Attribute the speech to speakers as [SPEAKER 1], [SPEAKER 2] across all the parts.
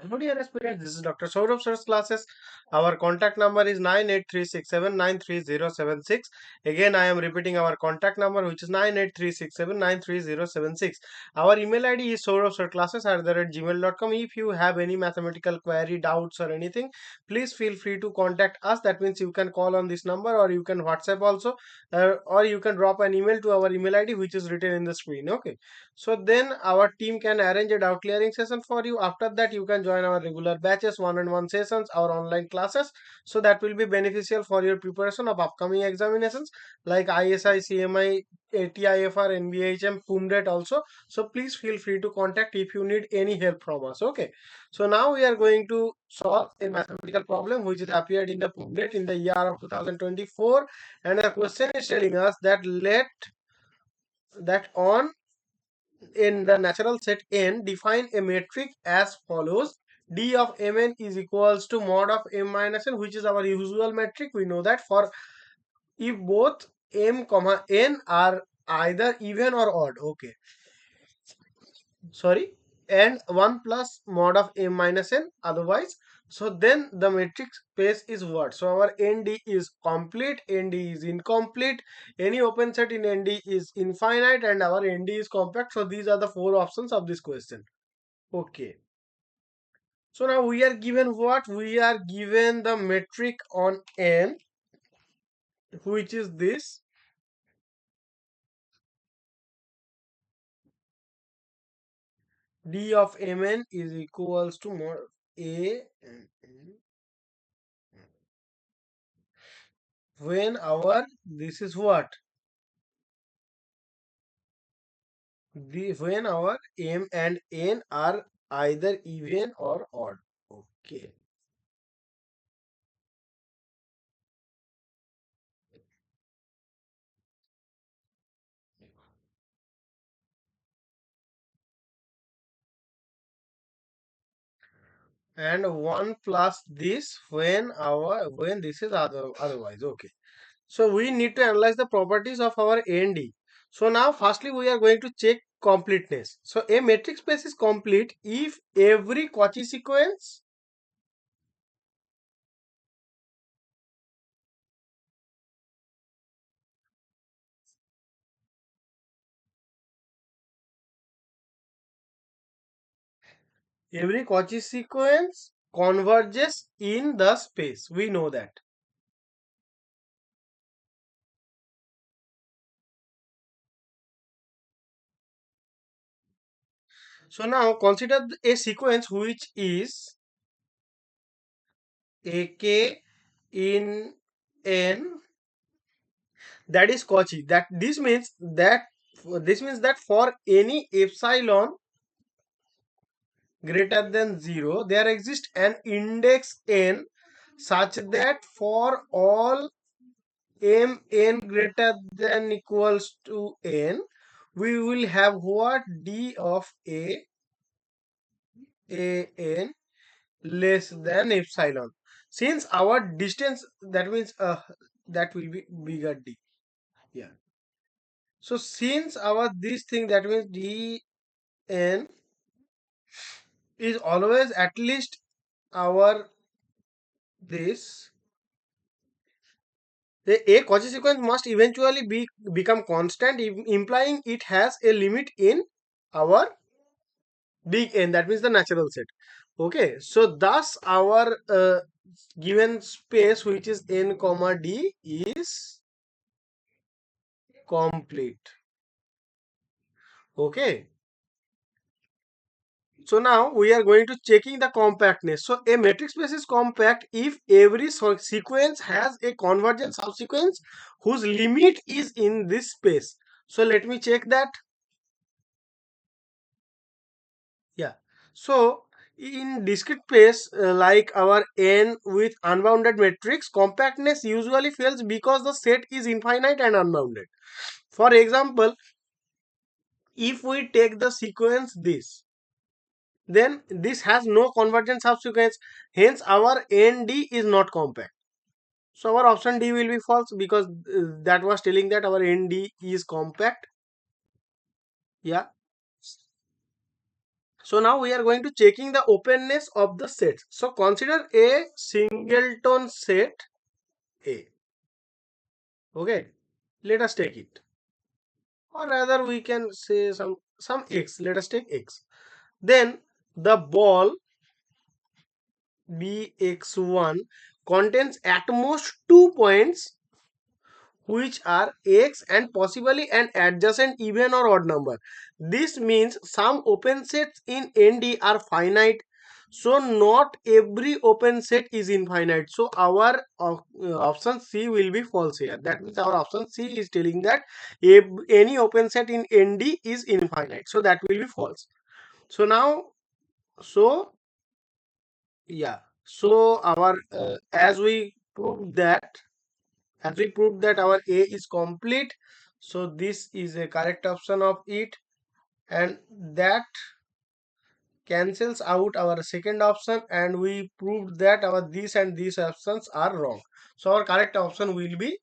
[SPEAKER 1] Hello dear aspirants, this is Dr. Sourav Sir Classes. Our contact number is 98367930076. Again, I am repeating our contact number, which is 98367930076. Our email ID is souravsirclasses@gmail.com. If you have any mathematical query, doubts or anything, please feel free to contact us. That means you can call on this number or you can WhatsApp also, or you can drop an email to our email ID, which is written in the screen. Okay. So then our team can arrange a doubt clearing session for you. After that, you can join our regular batches, one-on-one sessions, our online classes. So that will be beneficial for your preparation of upcoming examinations like ISI, CMI, ATIFR, NBHM, PUMDET also. So please feel free to contact if you need any help from us. Okay. So now we are going to solve a mathematical problem which is appeared in the PUMDET in the year of 2024, and the question is telling us that let that on in the natural set n, define a metric as follows: d of mn is equals to mod of m minus n, which is our usual metric. We know that for if both m comma n are either even or odd. Okay, sorry, and 1 plus mod of m minus n otherwise. So then the metric space is what? So our nd is complete, nd is incomplete, any open set in nd is infinite, and our nd is compact. So these are the four options of this question. Okay. So now we are given what? We are given the metric on n, which is this. D of mn is equals to mod a and n when our, this is what? When our m and n are either even or odd. Okay. And 1 plus this when this is otherwise. Okay. So we need to analyze the properties of our ND. So now firstly we are going to check completeness. So a metric space is complete if every Cauchy sequence converges in the space. We know that. So now consider a sequence which is AK in N, that is Cauchy. This means that for any epsilon greater than 0, there exists an index n such that for all mn greater than equals to n, we will have what? D of an less than epsilon. Since our distance, that means that will be bigger d. Yeah. So since our this thing, that means dn is always at least our this, the a Cauchy sequence must eventually become constant, implying it has a limit in our big N, that means the natural set. Okay, so thus our given space, which is n comma d, is complete. Okay, so now we are going to checking the compactness. So a metric space is compact if every sequence has a convergent subsequence whose limit is in this space. So let me check that. Yeah. So in discrete space, like our n with unbounded matrix, compactness usually fails because the set is infinite and unbounded. For example, if we take the sequence this, then this has no convergent subsequence, hence our ND is not compact. So our option D will be false because that was telling that our ND is compact. Yeah. So now we are going to checking the openness of the sets. So consider a singleton set A. Okay, let us take it, or rather we can say some x. Let us take x. Then the ball bx1 contains at most 2 points which are x and possibly an adjacent even or odd number. This means some open sets in ND are finite. So not every open set is infinite. So our option C will be false here. That means our option C is telling that if any open set in ND is infinite. So that will be false. So now, so yeah. So our as we proved that our A is complete, so this is a correct option of it, and that cancels out our second option, and we proved that our these and these options are wrong. So our correct option will be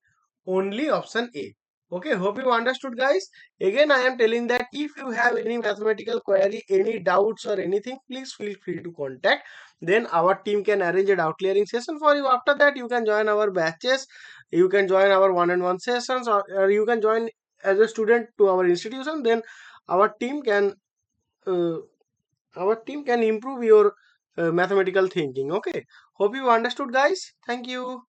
[SPEAKER 1] only option A. Okay, hope you understood, guys. Again, I am telling that if you have any mathematical query, any doubts or anything, please feel free to contact. Then our team can arrange a doubt clearing session for you. After that, you can join our batches, you can join our one-on-one sessions, or you can join as a student to our institution. Then our team can uh, improve your mathematical thinking. Okay, hope you understood, guys. Thank you.